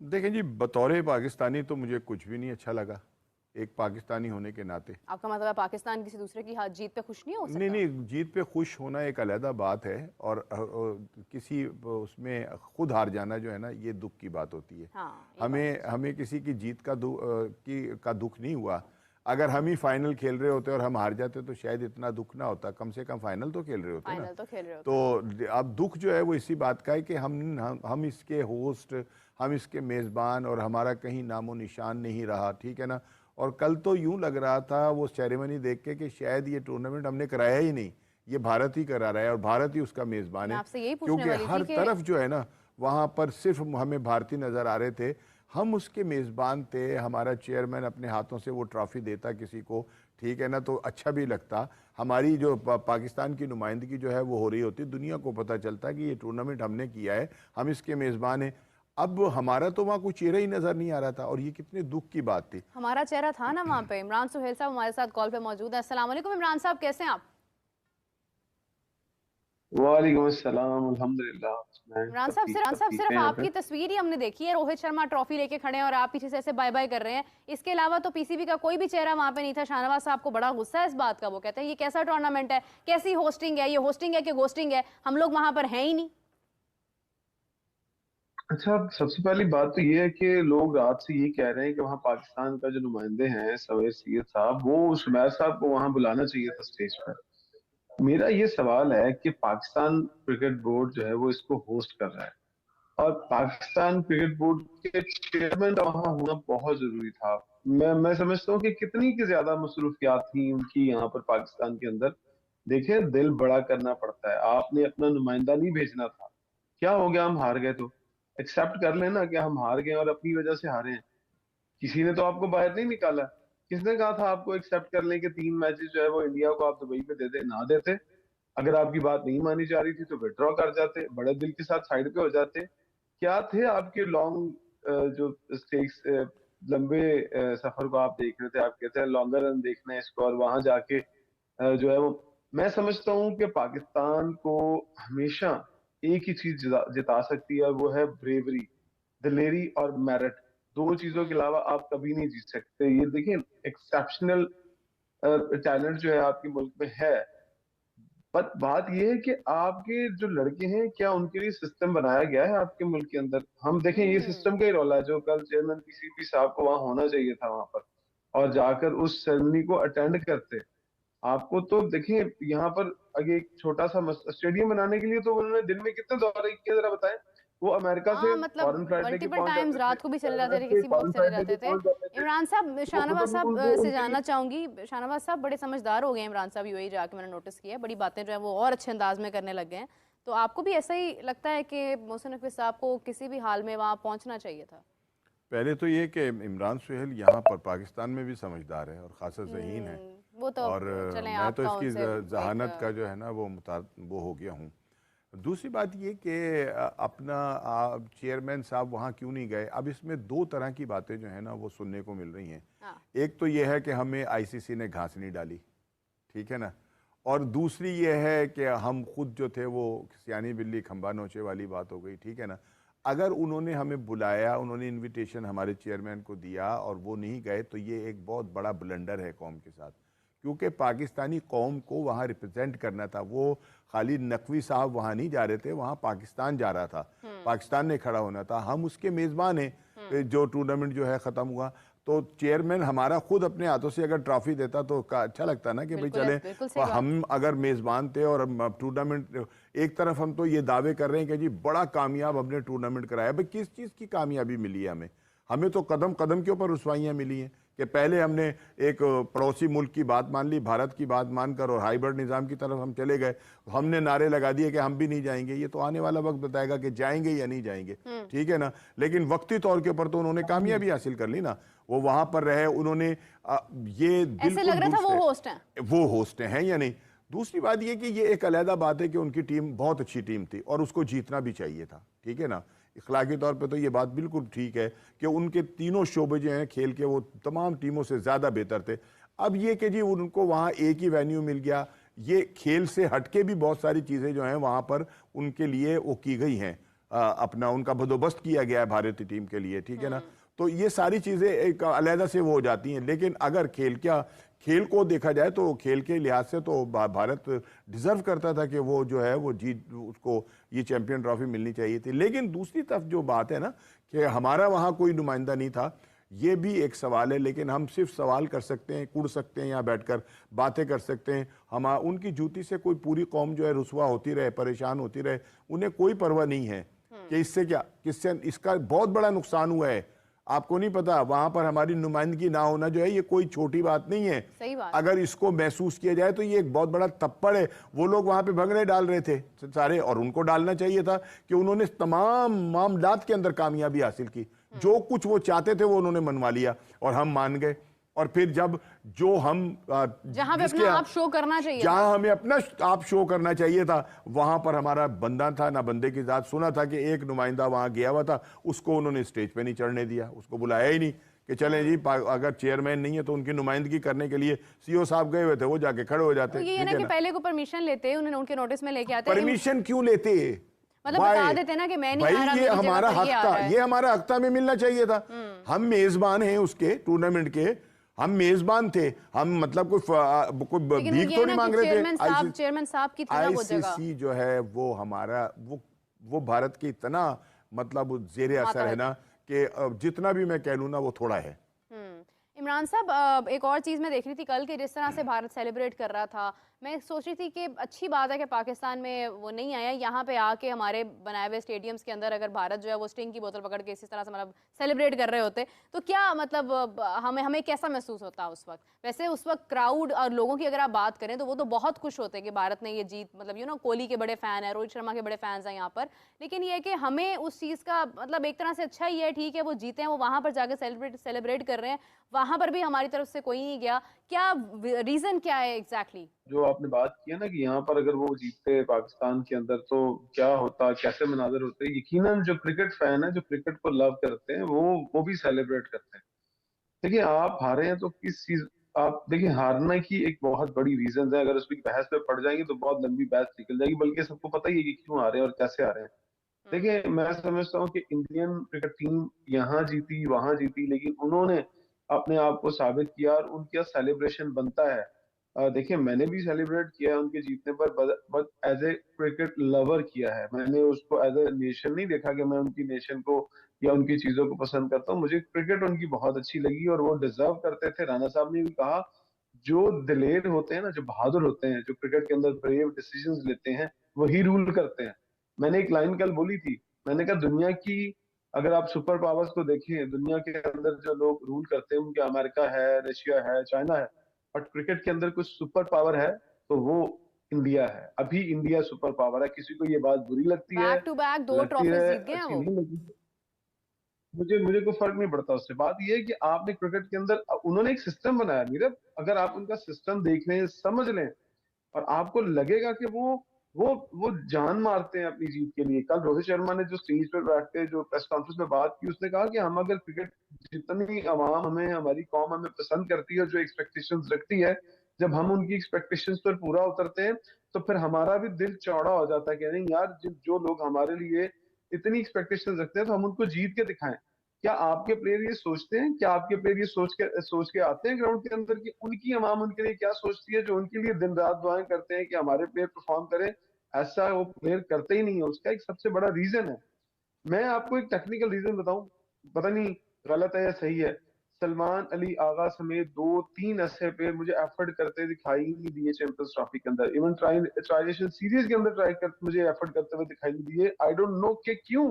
देखें जी, बतौर पाकिस्तानी तो मुझे कुछ भी नहीं अच्छा लगा, एक पाकिस्तानी होने के नाते। आपका मतलब है पाकिस्तान किसी दूसरे की जीत पे खुश नहीं हो नहीं सकता? नहीं, जीत पे खुश होना एक अलहदा बात है, और किसी उसमें खुद हार जाना जो है ना, ये दुख की बात होती है। हाँ, ये बात तो हमें सही। हमें किसी की जीत का दुख नहीं हुआ। अगर हम ही फाइनल खेल रहे होते और हम हार जाते तो शायद इतना दुख ना होता, कम से कम फाइनल तो खेल रहे होते ना। फाइनल तो खेल रहे होते, हाँ। तो अब दुख जो है वो इसी बात का है कि हम इसके होस्ट, हम इसके मेज़बान, और हमारा कहीं नामो निशान नहीं रहा, ठीक है ना। और कल तो यूं लग रहा था वो सेरेमनी देख के कि शायद ये टूर्नामेंट हमने कराया ही नहीं, ये भारत ही करा रहा है और भारत ही उसका मेज़बान मैं है। आपसे यही पूछने क्योंकि वाली थी हर कि तरफ जो है ना, वहाँ पर सिर्फ हमें भारतीय नज़र आ रहे थे। हम उसके मेज़बान थे, हमारा चेयरमैन अपने हाथों से वो ट्रॉफ़ी देता किसी को, ठीक है ना, तो अच्छा भी लगता। हमारी जो पाकिस्तान की नुमाइंदगी जो है वो हो रही होती, दुनिया को पता चलता कि ये टूर्नामेंट हमने किया है, हम इसके मेज़बान हैं। अब हमारा तो वहाँ कोई चेहरा ही नज़र नहीं आ रहा था, और ये कितने दुख की बात थी। हमारा चेहरा था ना वहाँ पे। इमरान सुहेल साहब हमारे साथ कॉल पे मौजूद है। अस्सलाम वालेकुम इमरान साहब, कैसे हैं आप? वालेकुम अस्सलाम, अल्हम्दुलिल्लाह। मैं इमरान सब साहब ठीक, सिर्फ सब ठीक सिर्फ है यहाँ पे। आपकी तस्वीर ही हमने देखी है, रोहित शर्मा ट्रॉफी लेके खड़े हैं और आप पीछे से ऐसे बाय बाय कर रहे हैं। इसके अलावा तो पीसीबी का कोई भी चेहरा वहां पे नहीं था। शाहनवाज साहब को बड़ा गुस्सा है इस बात का, वो कहते हैं ये कैसा टूर्नामेंट है, कैसी होस्टिंग है, ये होस्टिंग है कि गोस्टिंग है, हम लोग वहां पर हैं ही नहीं। अच्छा, सबसे पहली बात तो ये है कि लोग रात से ये कह रहे हैं कि वहाँ पाकिस्तान का जो नुमाइंदे हैं सवेर सैयद साहब, वो सुमैर साहब को वहाँ बुलाना चाहिए था स्टेज पर। मेरा ये सवाल है कि पाकिस्तान क्रिकेट बोर्ड जो है वो इसको होस्ट कर रहा है, और पाकिस्तान क्रिकेट बोर्ड के चेयरमैन का वहाँ होना बहुत जरूरी था। मैं समझता हूँ कि कितनी की ज्यादा मसरूफियात थी उनकी यहाँ पर पाकिस्तान के अंदर। देखिए, दिल बड़ा करना पड़ता है, आपने अपना नुमाइंदा नहीं भेजना था। क्या हो गया, हम हार गए तो एक्सेप्ट कर लेना कि हम हार गए और अपनी वजह से हारे हैं। किसी ने तो आपको बाहर नहीं निकाला। किसने कहा था आपको एक्सेप्ट कर लें कि 3 मैचेस जो है वो इंडिया को आप दुबई में दे दे, ना देते। अगर आपकी बात नहीं मानी जा रही थी तो विड्रॉ कर जाते, बड़े दिल के साथ साइड पे हो जाते। क्या थे आपके लॉन्ग जो स्टेक्स, लंबे सफर को आप देख रहे थे, आप कहते हैं लॉन्गर रन देखना है इसको, और वहां जाके जो है वो, मैं समझता हूँ कि पाकिस्तान को हमेशा एक ही चीज जिता सकती है, और वो है ब्रेवरी, दिलेरी और मेरिट। दो चीजों के अलावा आप कभी नहीं जीत सकते। ये देखिए, एक्सेप्शनल टैलेंट जो है आपके मुल्क में है। पर बात यह है कि आपके जो लड़के हैं, क्या उनके लिए सिस्टम बनाया गया है आपके मुल्क के अंदर? हम देखें, ये सिस्टम का ही रौला है। जो कल चेयरमैन पीसीबी साहब को वहां होना चाहिए था वहां पर, और जाकर उस सेरेमनी को अटेंड करते। आपको तो देखिए, यहाँ पर आगे एक छोटा सा स्टेडियम बनाने के लिए तो उन्होंने दिन में कितने दौरे किए, जरा बताएं। वो अमेरिका हाँ से मतलब फॉरेन फ्राइडे के मल्टीपल पहुंच टाइम्स जाते थे, रात को भी चले जाते चाइना थे, से किसी वक्त फॉरेन चले फ्राइडे के जाते थे। पहुंच जाते थे। इमरान साहब, वो शाहनवाज मतलब साहब उनको से उनके लिए। जानना चाहूंगी। शाहनवाज साहब बड़े समझदार हो गए इमरान साहब, यूएई जाके मैंने नोटिस किया है, बड़ी बातें जो है वो और अच्छे अंदाज में करने लग गए हैं। तो आपको भी ऐसा ही लगता है कि मोहसिन नकवी साहब को किसी भी हाल में वहाँ पहुंचना चाहिए था? पहले तो ये कि इमरान सुहेल यहाँ पर पाकिस्तान में भी समझदार है और ख़ासा ज़हीन है, वो तो और चलें, मैं तो आपका इसकी उनसे एक जहानत का जो है ना वो हो गया हूँ। दूसरी बात ये कि अपना चेयरमैन साहब वहाँ क्यों नहीं गए। अब इसमें दो तरह की बातें जो है ना वो सुनने को मिल रही हैं। हाँ। एक तो ये है कि हमें आईसीसी ने घास नहीं डाली, ठीक है ना, और दूसरी ये है कि हम खुद जो थे वो सियानी बिल्ली खंबा नोचे वाली बात हो गई, ठीक है ना। अगर उन्होंने हमें बुलाया, उन्होंने इनविटेशन हमारे चेयरमैन को दिया और वो नहीं गए, तो ये एक बहुत बड़ा ब्लंडर है कौम के साथ, क्योंकि पाकिस्तानी कौम को वहाँ रिप्रेजेंट करना था। वो खाली नकवी साहब वहाँ नहीं जा रहे थे, वहाँ पाकिस्तान जा रहा था, पाकिस्तान ने खड़ा होना था। हम उसके मेज़बान हैं। जो टूर्नामेंट जो है ख़त्म हुआ, तो चेयरमैन हमारा खुद अपने हाथों से अगर ट्रॉफी देता तो अच्छा लगता ना कि भाई चले। बिल्कुल सही बात। हम अगर मेज़बान थे और टूर्नामेंट, एक तरफ हम तो ये दावे कर रहे हैं कि जी बड़ा कामयाब हमने टूर्नामेंट कराया, भाई किस चीज़ की कामयाबी मिली है हमें? हमें तो कदम कदम के ऊपर रुसवाइयाँ मिली हैं कि पहले हमने एक पड़ोसी मुल्क की बात मान ली, भारत की बात मानकर, और हाइब्रिड निज़ाम की तरफ हम चले गए। हमने नारे लगा दिए कि हम भी नहीं जाएंगे। ये तो आने वाला वक्त बताएगा कि जाएंगे या नहीं जाएंगे, ठीक है ना। लेकिन वक्ती तौर के ऊपर तो उन्होंने कामयाबी हासिल कर ली ना। वो वहां पर रहे, उन्होंने ये ऐसे लग बिल्कुल रहा था वो दूसरे, होस्ट हैं। वो होस्ट हैं या नहीं। दूसरी बात ये कि ये एक अलहदा बात है कि उनकी टीम बहुत अच्छी टीम थी और उसको जीतना भी चाहिए था, ठीक है ना। इखलाकी तौर पे तो ये बात बिल्कुल ठीक है कि उनके तीनों शोबे जो हैं खेल के, वो तमाम टीमों से ज़्यादा बेहतर थे। अब ये कि जी उनको वहाँ एक ही वेन्यू मिल गया, ये खेल से हटके भी बहुत सारी चीज़ें जो हैं वहाँ पर उनके लिए वो की गई हैं। अपना उनका बंदोबस्त किया गया है भारतीय टीम के लिए, ठीक है ना। तो ये सारी चीज़ें एक अलहदा से वो हो जाती हैं। लेकिन अगर खेल को देखा जाए तो खेल के लिहाज से तो भारत डिजर्व करता था कि वो जो है वो जीत, उसको ये चैंपियन ट्रॉफी मिलनी चाहिए थी। लेकिन दूसरी तरफ जो बात है ना कि हमारा वहाँ कोई नुमाइंदा नहीं था, ये भी एक सवाल है। लेकिन हम सिर्फ सवाल कर सकते हैं, कुड़ सकते हैं, यहाँ बैठकर बातें कर सकते हैं। हम उनकी जूती से कोई पूरी कौम जो है रुसवा होती रहे, परेशान होती रहे, उन्हें कोई परवाह नहीं है कि इससे क्या, किससे इसका बहुत बड़ा नुकसान हुआ है। आपको नहीं पता, वहां पर हमारी नुमाइंदगी ना होना जो है ये कोई छोटी बात नहीं है। सही बात। अगर इसको महसूस किया जाए तो ये एक बहुत बड़ा तप्पड़ है। वो लोग वहां पे भंगड़े डाल रहे थे सारे, और उनको डालना चाहिए था कि उन्होंने तमाम मामलात के अंदर कामयाबी हासिल की। जो कुछ वो चाहते थे वो उन्होंने मनवा लिया और हम मान गए। और फिर जब जो हम जहां पे अपना आप शो करना चाहिए, जहां हमें अपना आप शो करना चाहिए था, वहां पर हमारा बंदा था ना बंदे की जात। सुना था कि एक नुमाइंदा वहां गया हुआ था, उसको उन्होंने स्टेज पे नहीं चढ़ने दिया, उसको बुलाया ही नहीं कि चलें जी, अगर चेयरमैन नहीं है तो उनकी नुमाइंदगी करने के लिए सीओ साहब गए हुए थे, वो जाके खड़े हो जाते। तो ये है ना कि पहले को परमिशन लेते, उन्होंने उनके नोटिस में लेके आते। परमिशन क्यों लेते, मतलब बता देते ना कि मैं नहीं आ रहा, ये हमारा हक था, ये हमारा हक था, हमें मिलना चाहिए था। हम मेजबान हैं उसके टूर्नामेंट के, हम मेजबान थे, हम मतलब कोई भीख तो नहीं मांग रहे थे। चेयरमैन साहब की थी ना वो जगह। आईसीसी जो है वो हमारा वो भारत की इतना मतलब जेर असर है ना कि जितना भी मैं कह लूं ना वो थोड़ा है। इमरान साहब, एक और चीज़ मैं देख रही थी कल के, जिस तरह से भारत सेलिब्रेट कर रहा था, मैं सोच रही थी कि अच्छी बात है कि पाकिस्तान में वो नहीं आया, यहाँ पे आके हमारे बनाए हुए स्टेडियम्स के अंदर अगर भारत जो है वो स्टिंग की बोतल पकड़ के इसी तरह से मतलब सेलिब्रेट कर रहे होते तो क्या मतलब हमें कैसा महसूस होता उस वक्त। वैसे उस वक्त क्राउड और लोगों की अगर आप बात करें तो वो तो बहुत खुश होते हैं कि भारत ने ये जीत, मतलब कोहली के बड़े फ़ैन है, रोहित शर्मा के बड़े फैंस हैं यहाँ पर। लेकिन ये है कि हमें उस चीज़ का मतलब एक तरह से अच्छा ही है, ठीक है वो जीते हैं, वो वहाँ पर जाकर सेलिब्रेट कर रहे हैं, वहाँ पर भी हमारी तरफ से कोई नहीं गया। क्या रीज़न क्या है एग्जैक्टली? जो आपने बात की है ना कि यहाँ पर अगर वो जीतते पाकिस्तान के अंदर तो क्या होता, कैसे मनाजर होते, यकीनन जो क्रिकेट फैन है, जो क्रिकेट को लव करते हैं, वो भी सेलिब्रेट करते हैं। देखिए आप हारे हैं तो किस चीज, आप देखिए हारने की एक बहुत बड़ी रीजन है, अगर उसकी बहस पे पड़ जाएंगे तो बहुत लंबी बहस निकल जाएगी, बल्कि सबको पता ही है कि क्यों हारे हैं और कैसे हारे हैं। देखिए मैं समझता हूँ कि इंडियन क्रिकेट टीम यहाँ जीती वहां जीती, लेकिन उन्होंने अपने आप को साबित किया और उनका सेलिब्रेशन बनता है। देखिए मैंने भी सेलिब्रेट किया है उनके जीतने पर, but as a cricket lover किया है। मैंने उसको एज ए नेशन नहीं देखा कि मैं उनकी नेशन को या उनकी चीजों को पसंद करता हूँ। मुझे क्रिकेट उनकी बहुत अच्छी लगी और वो डिजर्व करते थे। राणा साहब ने भी कहा, जो दिलेर होते हैं ना, जो बहादुर होते हैं, जो क्रिकेट के अंदर ब्रेव डिसीजंस लेते हैं, वही रूल करते हैं। मैंने एक लाइन कल बोली थी, मैंने कहा दुनिया की अगर आप सुपर पावर्स को देखें, दुनिया के अंदर जो लोग रूल करते हैं उनके अमेरिका है, रशिया है, चाइना है, बट क्रिकेट के अंदर कुछ सुपर पावर है तो वो इंडिया है। अभी इंडिया सुपर पावर है। किसी को ये बात बुरी लगती है, बैक टू बैक 2 लगती ट्रॉफीज है, जीत गए हैं अच्छी वो। नहीं लगी, मुझे कोई फर्क नहीं पड़ता उससे। बात ये है कि आपने क्रिकेट के अंदर उन्होंने एक सिस्टम बनाया नीरव, अगर आप उनका सिस्टम देख लें, समझ लें, और आपको लगेगा कि वो जान मारते हैं अपनी जीत के लिए। कल रोहित शर्मा ने जो स्टेज पर बैठ के जो प्रेस कॉन्फ्रेंस में बात की, उसने कहा कि हम अगर क्रिकेट, जितनी आवाम हमें, हमारी कौम हमें पसंद करती है, जो एक्सपेक्टेशंस रखती है, जब हम उनकी एक्सपेक्टेशंस पर पूरा उतरते हैं तो फिर हमारा भी दिल चौड़ा हो जाता है कि नहीं यार, जो लोग हमारे लिए इतनी एक्सपेक्टेशंस रखते हैं तो हम उनको जीत के दिखाएं। क्या आपके प्लेयर ये सोचते हैं? क्या आपके प्लेयर ये सोच के आते हैं ग्राउंड के अंदर कि उनकी आवाम उनके लिए क्या सोचती है, जो उनके लिए दिन रात दुआएं करते हैं कि हमारे प्लेयर परफॉर्म करें? ऐसा वो प्लेयर करते ही नहीं है। उसका एक सबसे बड़ा रीजन है, मैं आपको एक टेक्निकल रीजन बताऊं, पता नहीं गलत है या सही है, सलमान अली आगा समेत 2-3 ऐसे प्लेयर मुझे एफर्ट करते दिखाई नहीं दिए चैंपियंस ट्रॉफी के अंदर। इवन ट्राइलेशन सीरीज के अंदर मुझे एफर्ट करते हुए दिखाई नहीं दिए। आई डोंट नो कि क्यों।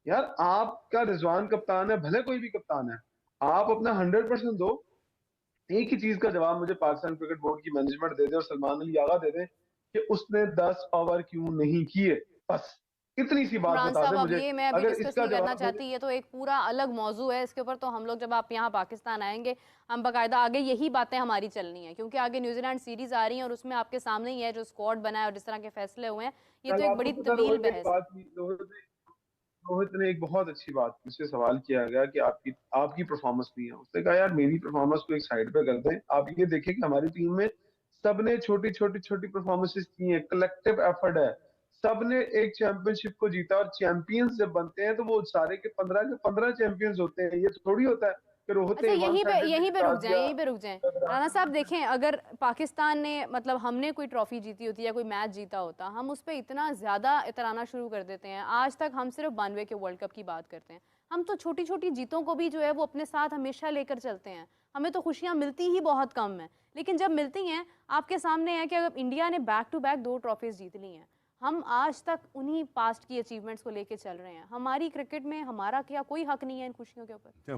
यार आपका रिजवान कप्तान है, भले कोई भी कप्तान है, आप अपना 100% दो। एक ही चीज का जवाब मुझे पाकिस्तान क्रिकेट बोर्ड की मैनेजमेंट दे दे और सलमान अली आगा दे दे कि उसने 10 ओवर क्यों नहीं किए, बस इतनी सी बात इमरान बता साहब, दे अब मुझे। ये मैं अभी अगर डिस्कस इसका नहीं करना जवाब चाहती, ये तो एक पूरा अलग मौजू है, इसके ऊपर तो हम लोग जब आप यहाँ पाकिस्तान आएंगे हम बाकायदा आगे यही बातें हमारी चलनी है, क्योंकि आगे न्यूजीलैंड सीरीज आ रही है और उसमें आपके सामने ही है जो स्क्वाड बना है और जिस तरह के फैसले हुए हैं, ये तो कल एक आपको बड़ी पता, तवील बहस है। रोहित ने एक बहुत अच्छी बात की, उससे सवाल किया गया कि आपकी आपकी परफॉर्मेंस नहीं है। उसने कहा यार मेरी परफॉर्मेंस को एक साइड पे कर दें, आप ये देखें कि हमारी टीम में सबने छोटी छोटी छोटी परफॉर्मेंसेस की हैं, कलेक्टिव एफर्ट है, सबने एक चैंपियनशिप को जीता, और चैंपियंस जब बनते हैं तो वो सारे के 15 चैंपियंस होते हैं। ये थोड़ी होता है कि रोहते अच्छा, वन साइडेड यहीं पे रुक जिता जाएं, दिया। यहीं पे रुक जाएं। राणा साहब देखें, अगर पाकिस्तान ने मतलब हमने कोई ट्रॉफी जीती होती या कोई मैच जीता होता, हम उस पर इतना ज़्यादा इतराना शुरू कर देते हैं। आज तक हम सिर्फ 92 के वर्ल्ड कप की बात करते हैं। हम तो छोटी छोटी जीतों को भी जो है वो अपने साथ हमेशा लेकर चलते हैं। हमें तो खुशियाँ मिलती ही बहुत कम है, लेकिन जब मिलती हैं, आपके सामने है कि अगर इंडिया ने बैक टू बैक 2 ट्रॉफीज़ जीत ली हैं, हम आज तक उन्हीं पास्ट की अचीवमेंट्स को लेके चल रहे हैं। हमारी क्रिकेट में हमारा क्या कोई हक नहीं है इन खुशियों के ऊपर?